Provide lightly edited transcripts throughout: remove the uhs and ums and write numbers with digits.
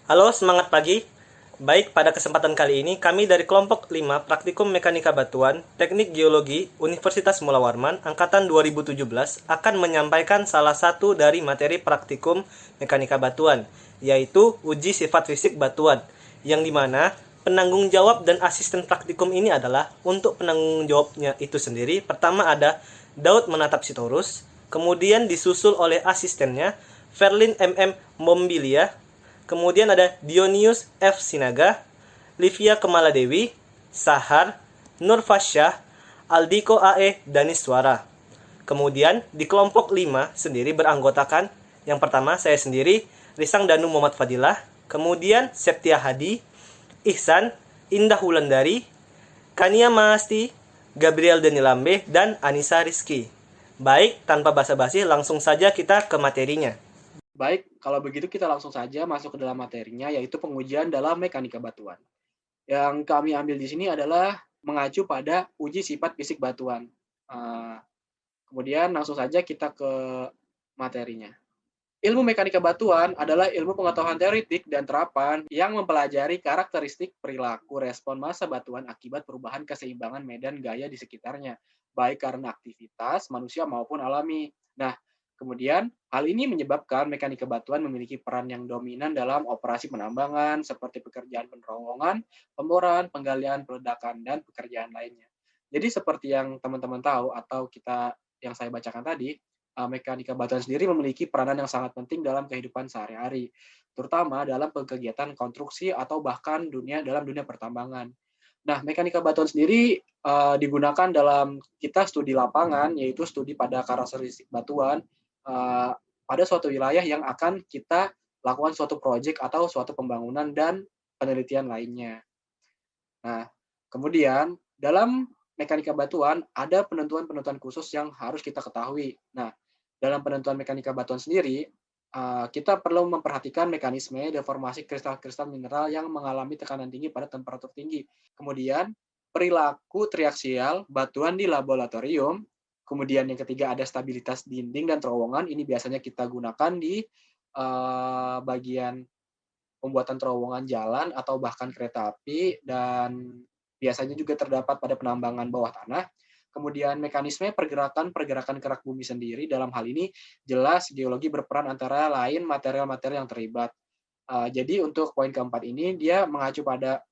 Halo, semangat pagi. Baik, pada kesempatan kali ini kami dari kelompok 5 Praktikum Mekanika Batuan, Teknik Geologi, Universitas Mula Warman, angkatan 2017 akan menyampaikan salah satu dari materi praktikum Mekanika Batuan, yaitu uji sifat fisik batuan, yang dimana penanggung jawab dan asisten praktikum ini adalah untuk penanggung jawabnya itu sendiri. Pertama ada Daud Menatap Sitorus, kemudian disusul oleh asistennya Verlin MM Mombilia. Kemudian ada Dionius F. Sinaga, Livia Kemaladewi, Sahar, Nur Fasyah, Aldiko AE Daniswara. Kemudian di kelompok 5 sendiri beranggotakan yang pertama saya sendiri, Risang Danu Muhammad Fadilah, kemudian Septia Hadi, Ihsan, Indah Wulandari, Kania Mahasti, Gabriel Denilambe, dan Anissa Rizky. Baik, tanpa basa-basi langsung saja kita ke materinya. Baik, kalau begitu kita langsung saja masuk ke dalam materinya, yaitu pengujian dalam mekanika batuan. Yang kami ambil di sini adalah mengacu pada uji sifat fisik batuan. Kemudian langsung saja kita ke materinya. Ilmu mekanika batuan adalah ilmu pengetahuan teoretik dan terapan yang mempelajari karakteristik perilaku respon massa batuan akibat perubahan keseimbangan medan gaya di sekitarnya, baik karena aktivitas manusia maupun alami. Nah, kemudian hal ini menyebabkan mekanika batuan memiliki peran yang dominan dalam operasi penambangan seperti pekerjaan penerowongan, pemboran, penggalian, peledakan, dan pekerjaan lainnya. Jadi seperti yang teman-teman tahu atau yang saya bacakan tadi, mekanika batuan sendiri memiliki peranan yang sangat penting dalam kehidupan sehari-hari, terutama dalam kegiatan konstruksi atau bahkan dalam dunia pertambangan. Nah, mekanika batuan sendiri digunakan dalam kita studi lapangan, yaitu studi pada karakteristik batuan pada suatu wilayah yang akan kita lakukan suatu proyek atau suatu pembangunan dan penelitian lainnya. Nah, kemudian dalam mekanika batuan ada penentuan-penentuan khusus yang harus kita ketahui. Nah, dalam penentuan mekanika batuan sendiri, kita perlu memperhatikan mekanisme deformasi kristal-kristal mineral yang mengalami tekanan tinggi pada temperatur tinggi. Kemudian, perilaku triaksial batuan di laboratorium. Kemudian yang ketiga ada stabilitas dinding dan terowongan. Ini biasanya kita gunakan di bagian pembuatan terowongan jalan atau bahkan kereta api, dan biasanya juga terdapat pada penambangan bawah tanah. Kemudian mekanisme pergerakan kerak bumi sendiri, dalam hal ini jelas geologi berperan antara lain material-material yang terlibat. Jadi untuk poin keempat ini dia mengacu pada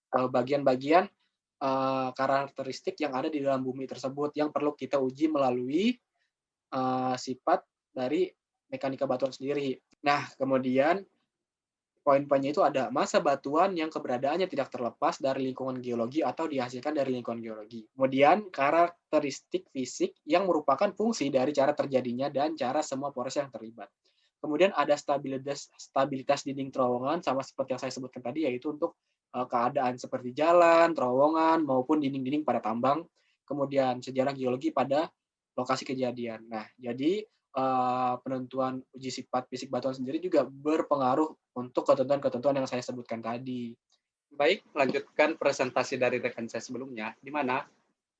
bagian-bagian karakteristik yang ada di dalam bumi tersebut yang perlu kita uji melalui sifat dari mekanika batuan sendiri. Nah, kemudian poin-poinnya itu ada massa batuan yang keberadaannya tidak terlepas dari lingkungan geologi atau dihasilkan dari lingkungan geologi. Kemudian karakteristik fisik yang merupakan fungsi dari cara terjadinya dan cara semua proses yang terlibat. Kemudian ada stabilitas dinding terowongan sama seperti yang saya sebutkan tadi, yaitu untuk keadaan seperti jalan, terowongan maupun dinding-dinding pada tambang. Kemudian sejarah geologi pada lokasi kejadian. Nah, jadi penentuan uji sifat fisik batuan sendiri juga berpengaruh untuk ketentuan-ketentuan yang saya sebutkan tadi. Baik, lanjutkan presentasi dari rekan saya sebelumnya, di mana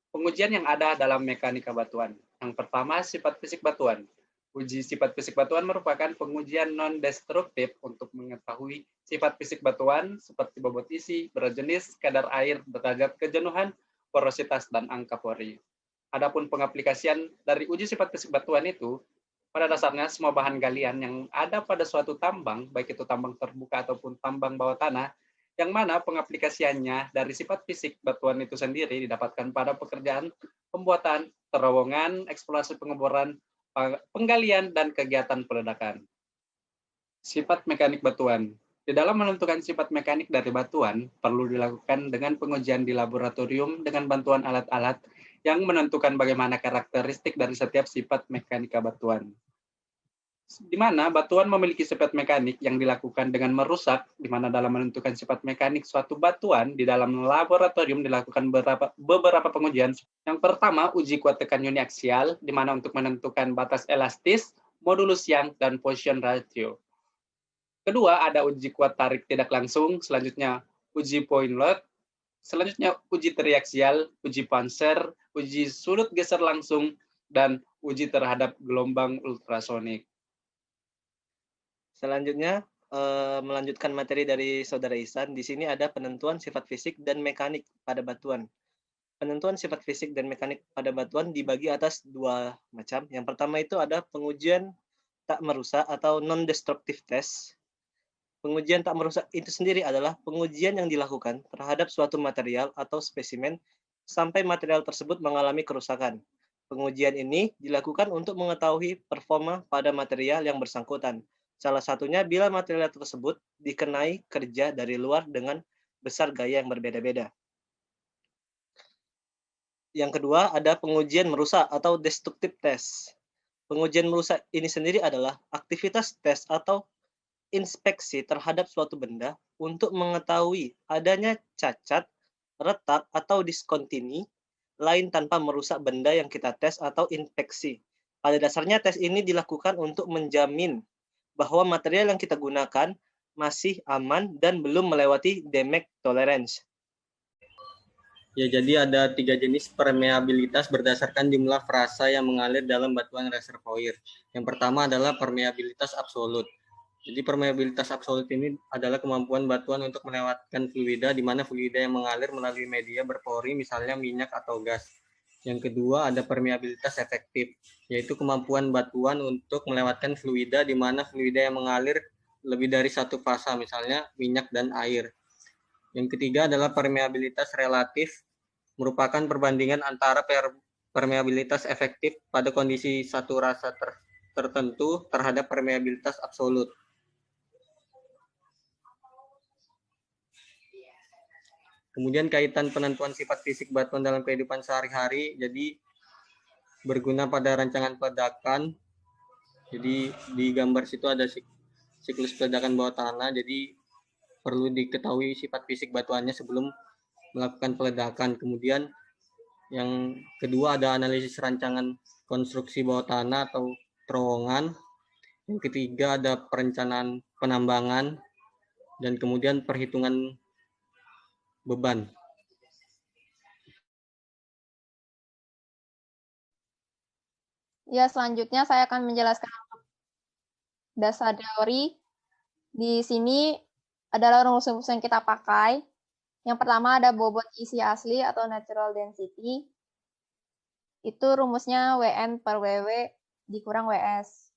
pengujian yang ada dalam mekanika batuan. Yang pertama, sifat fisik batuan. Uji sifat fisik batuan merupakan pengujian non-destruktif untuk mengetahui sifat fisik batuan seperti bobot isi, berat jenis, kadar air, derajat kejenuhan, porositas, dan angka pori. Adapun pengaplikasian dari uji sifat fisik batuan itu, pada dasarnya semua bahan galian yang ada pada suatu tambang, baik itu tambang terbuka ataupun tambang bawah tanah, yang mana pengaplikasiannya dari sifat fisik batuan itu sendiri didapatkan pada pekerjaan pembuatan, terowongan, eksplorasi pengeboran, penggalian, dan kegiatan peledakan. Sifat mekanik batuan. Di dalam menentukan sifat mekanik dari batuan, perlu dilakukan dengan pengujian di laboratorium dengan bantuan alat-alat yang menentukan bagaimana karakteristik dari setiap sifat mekanika batuan. Di mana batuan memiliki sifat mekanik yang dilakukan dengan merusak, di mana dalam menentukan sifat mekanik suatu batuan, di dalam laboratorium dilakukan beberapa pengujian. Yang pertama, uji kuat tekan uniaksial, di mana untuk menentukan batas elastis, modulus Young, dan position ratio. Kedua, ada uji kuat tarik tidak langsung, selanjutnya uji point load, selanjutnya uji triaksial, uji Panzer, uji sudut geser langsung, dan uji terhadap gelombang ultrasonik. Selanjutnya, melanjutkan materi dari Saudara Ihsan. Di sini ada penentuan sifat fisik dan mekanik pada batuan. Penentuan sifat fisik dan mekanik pada batuan dibagi atas dua macam. Yang pertama itu ada pengujian tak merusak atau non-destructive test. Pengujian tak merusak itu sendiri adalah pengujian yang dilakukan terhadap suatu material atau spesimen sampai material tersebut mengalami kerusakan. Pengujian ini dilakukan untuk mengetahui performa pada material yang bersangkutan. Salah satunya bila material tersebut dikenai kerja dari luar dengan besar gaya yang berbeda-beda. Yang kedua ada pengujian merusak atau destructive test. Pengujian merusak ini sendiri adalah aktivitas tes atau inspeksi terhadap suatu benda untuk mengetahui adanya cacat, retak, atau diskontinu lain tanpa merusak benda yang kita tes atau inspeksi. Pada dasarnya tes ini dilakukan untuk menjamin bahwa material yang kita gunakan masih aman dan belum melewati damage tolerance. Ya, jadi ada 3 jenis permeabilitas berdasarkan jumlah frasa yang mengalir dalam batuan reservoir. Yang pertama adalah permeabilitas absolut. Jadi permeabilitas absolut ini adalah kemampuan batuan untuk melewatkan fluida, di mana fluida yang mengalir melalui media berpori, misalnya minyak atau gas. Yang kedua ada permeabilitas efektif, yaitu kemampuan batuan untuk melewatkan fluida, di mana fluida yang mengalir lebih dari satu fasa, misalnya minyak dan air. Yang ketiga adalah permeabilitas relatif, merupakan perbandingan antara permeabilitas efektif pada kondisi saturasi tertentu terhadap permeabilitas absolut. Kemudian kaitan penentuan sifat fisik batuan dalam kehidupan sehari-hari, jadi berguna pada rancangan peledakan. Jadi di gambar situ ada siklus peledakan bawah tanah, jadi perlu diketahui sifat fisik batuannya sebelum melakukan peledakan. Kemudian yang kedua ada analisis rancangan konstruksi bawah tanah atau terowongan. Yang ketiga ada perencanaan penambangan, dan kemudian perhitungan beban. Ya, selanjutnya saya akan menjelaskan dasar teori. Di sini adalah rumus-rumus yang kita pakai. Yang pertama ada bobot isi asli atau natural density. Itu rumusnya WN per WW dikurang WS.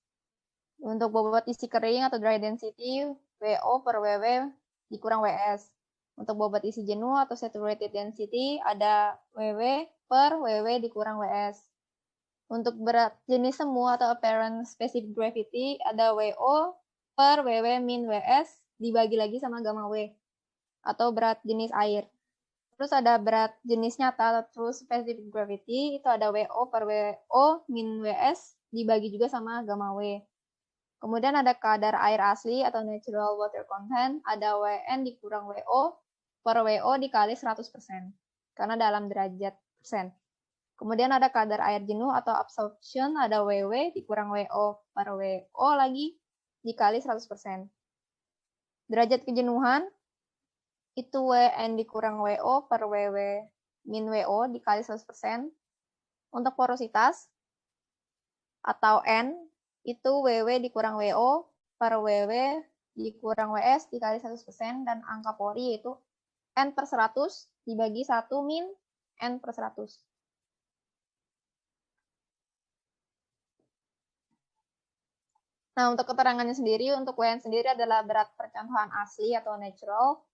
Untuk bobot isi kering atau dry density, WO per WW dikurang WS. Untuk bobot isi jenuh atau saturated density, ada WW per WW dikurang WS. Untuk berat jenis semu atau apparent specific gravity, ada WO per WW min WS dibagi lagi sama gamma W atau berat jenis air. Terus ada berat jenis nyata atau true specific gravity, itu ada WO per WO min WS dibagi juga sama gamma W. Kemudian ada kadar air asli atau natural water content, ada WN dikurang WO per WO dikali 100%, karena dalam derajat persen. Kemudian ada kadar air jenuh atau absorption, ada WW dikurang WO per WO lagi dikali 100%. Derajat kejenuhan, itu WN dikurang WO per WW min WO dikali 100%. Untuk porositas, atau N, itu WW dikurang WO per WW dikurang WS dikali 100%, dan angka pori yaitu N per 100 dibagi 1 min N per 100. Nah, untuk keterangannya sendiri, untuk WN sendiri adalah berat percontohan asli atau natural,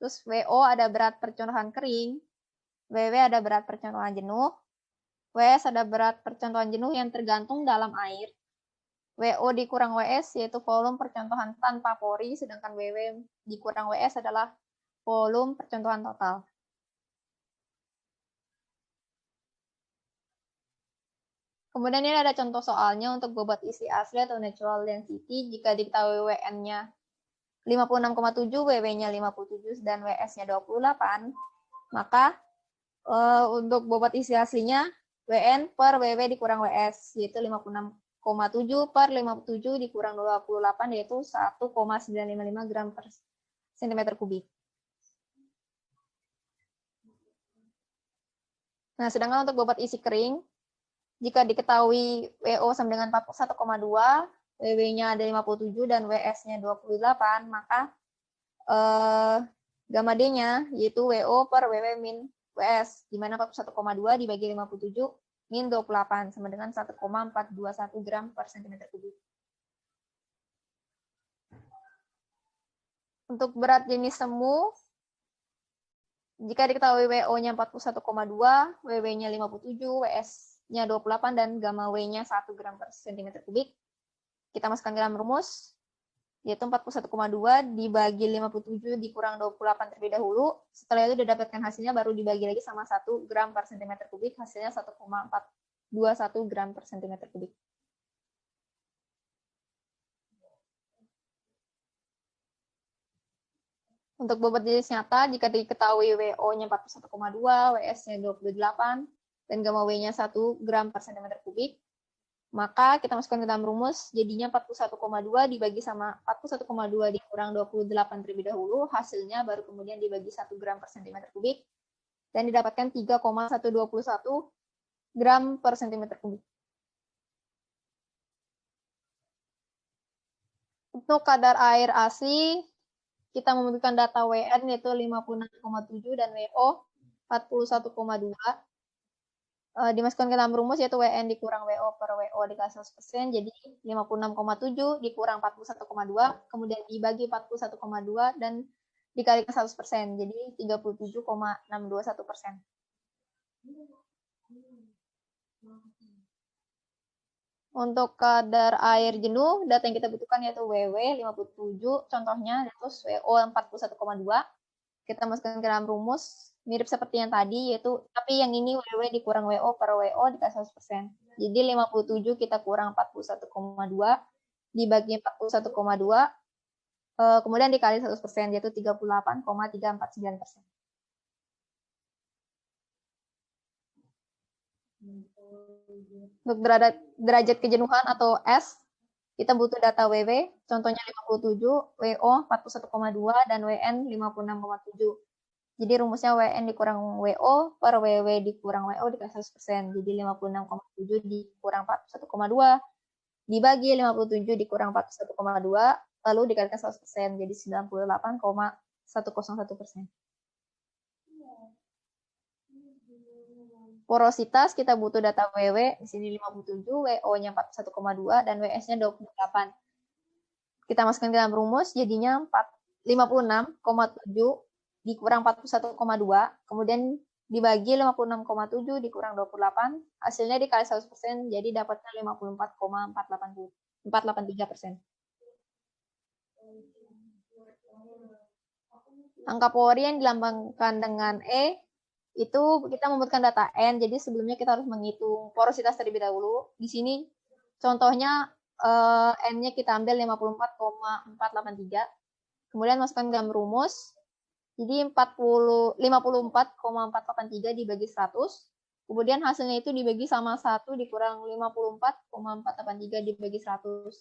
terus WO ada berat percontohan kering, WW ada berat percontohan jenuh, WS ada berat percontohan jenuh yang tergantung dalam air, WO dikurang WS yaitu volume percontohan tanpa pori, sedangkan WW dikurang WS adalah volume percontohan total. Kemudian ini ada contoh soalnya untuk bobot isi asli atau natural density. Jika diketahui WN-nya 56,7, WW-nya 57, dan WS-nya 28, maka untuk bobot isi aslinya WN per WW dikurang WS, yaitu 56,7 per 57 dikurang 28, yaitu 1,955 gram per cm kubik. Nah, sedangkan untuk bobot isi kering, jika diketahui WO sama dengan 1,2, WW-nya ada 57 dan WS-nya 28, maka gamma D-nya yaitu WO per WW min WS, di mana 41,2 dibagi 57 min 28 sama dengan 1,421 gram per cm3. Untuk berat jenis semu, jika diketahui WO-nya 41,2, WW-nya 57, WS-nya 28, dan gamma W-nya 1 gram per cm3, kita masukkan ke dalam rumus, yaitu 41,2 dibagi 57 dikurang 28 terlebih dahulu. Setelah itu didapatkan hasilnya, baru dibagi lagi sama 1 gram per cm3, hasilnya 1,421 gram per cm3. Untuk bobot jenis nyata, jika diketahui WO-nya 41,2, WS-nya 28, dan gamma W-nya 1 gram per cm3, maka kita masukkan ke dalam rumus, jadinya 41,2 dibagi sama 41,2 dikurang 28 terlebih dahulu, hasilnya baru kemudian dibagi 1 gram per cm3, dan didapatkan 3,121 gram per cm3. Untuk kadar air asli, kita membutuhkan data WN yaitu 56,7 dan WO 41,2. Dimasukkan ke dalam rumus yaitu WN dikurang WO per WO dikali 100%, jadi 56,7 dikurang 41,2, kemudian dibagi 41,2 dan dikalikan 100%, jadi 37,621%. Untuk kadar air jenuh, data yang kita butuhkan yaitu WW 57, contohnya, terus WO 41,2. Kita masukkan ke dalam rumus, mirip seperti yang tadi, yaitu, tapi yang ini WW dikurang WO per WO dikali 100%. Jadi 57 kita kurang 41,2, dibagi 41,2, kemudian dikali 100%, yaitu 38,349%. Untuk derajat kejenuhan atau S, kita butuh data WW, contohnya 57, WO 41,2, dan WN 56,7. Jadi rumusnya WN dikurang WO per WW dikurang WO dikali 100%. Jadi 56,7 dikurang 41,2, dibagi 57 dikurang 41,2, lalu dikalikan 100%, jadi 98,101%. Porositas, kita butuh data WW, di sini 57, WO-nya 41,2, dan WS-nya 28. Kita masukkan ke dalam rumus, jadinya 56,7 dikurang 41,2, kemudian dibagi 56,7 dikurang 28, hasilnya dikali 100%, jadi dapatnya 54,483%. Angka Pori yang dilambangkan dengan E, itu kita membutuhkan data N, jadi sebelumnya kita harus menghitung porositas terlebih dahulu. Di sini contohnya N-nya kita ambil 54,483, kemudian masukkan ke dalam rumus, jadi 54,483 dibagi 100, kemudian hasilnya itu dibagi sama 1 dikurang 54,483 dibagi 100,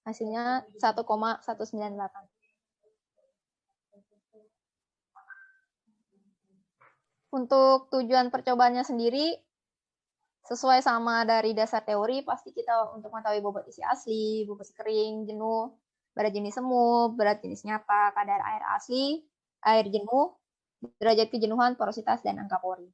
hasilnya 1,198. Untuk tujuan percobaannya sendiri, sesuai sama dari dasar teori, pasti kita untuk mengetahui bobot isi asli, bobot kering, jenuh, berat jenis semu, berat jenis nyata, kadar air asli, air jenuh, derajat kejenuhan, porositas, dan angka Pori.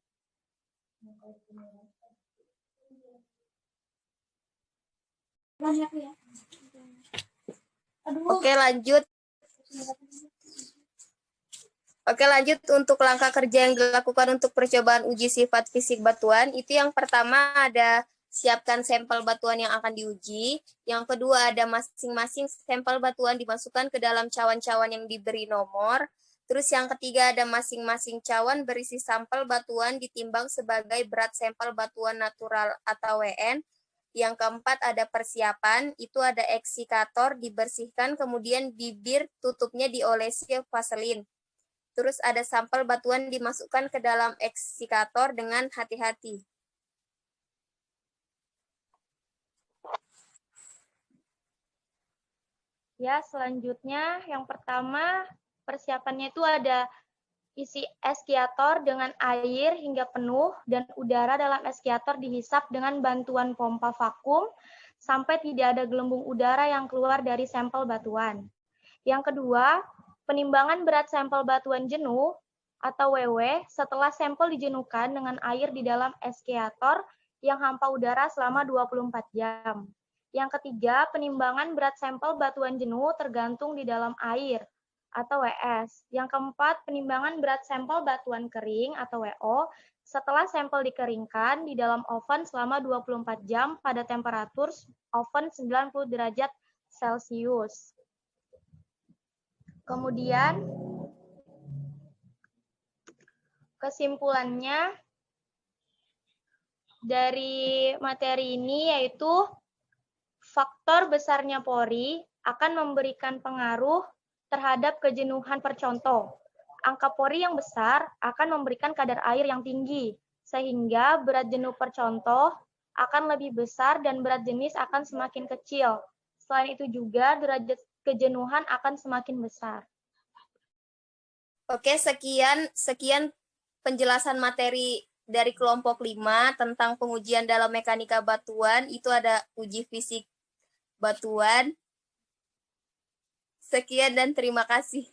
Oke, lanjut untuk langkah kerja yang dilakukan untuk percobaan uji sifat fisik batuan. Itu yang pertama ada siapkan sampel batuan yang akan diuji. Yang kedua ada masing-masing sampel batuan dimasukkan ke dalam cawan-cawan yang diberi nomor. Terus yang ketiga ada masing-masing cawan berisi sampel batuan ditimbang sebagai berat sampel batuan natural atau WN. Yang keempat ada persiapan, itu ada eksikator dibersihkan, kemudian bibir tutupnya diolesi vaselin. Terus ada sampel batuan dimasukkan ke dalam eksikator dengan hati-hati. Ya, selanjutnya yang pertama persiapannya itu ada isi eskiator dengan air hingga penuh dan udara dalam eskiator dihisap dengan bantuan pompa vakum. sampai tidak ada gelembung udara yang keluar dari sampel batuan. Yang kedua, penimbangan berat sampel batuan jenuh atau WW setelah sampel dijenuhkan dengan air di dalam eskiator yang hampa udara selama 24 jam. Yang ketiga, penimbangan berat sampel batuan jenuh tergantung di dalam air atau WS. Yang keempat, penimbangan berat sampel batuan kering atau WO setelah sampel dikeringkan di dalam oven selama 24 jam pada temperatur oven 90 derajat Celcius. Kemudian, kesimpulannya dari materi ini yaitu faktor besarnya pori akan memberikan pengaruh terhadap kejenuhan percontoh. Angka pori yang besar akan memberikan kadar air yang tinggi, sehingga berat jenuh percontoh akan lebih besar dan berat jenis akan semakin kecil. Selain itu juga derajat kejenuhan akan semakin besar. Oke, sekian penjelasan materi dari kelompok 5 tentang pengujian dalam mekanika batuan. Itu ada uji fisik batuan. Sekian dan terima kasih.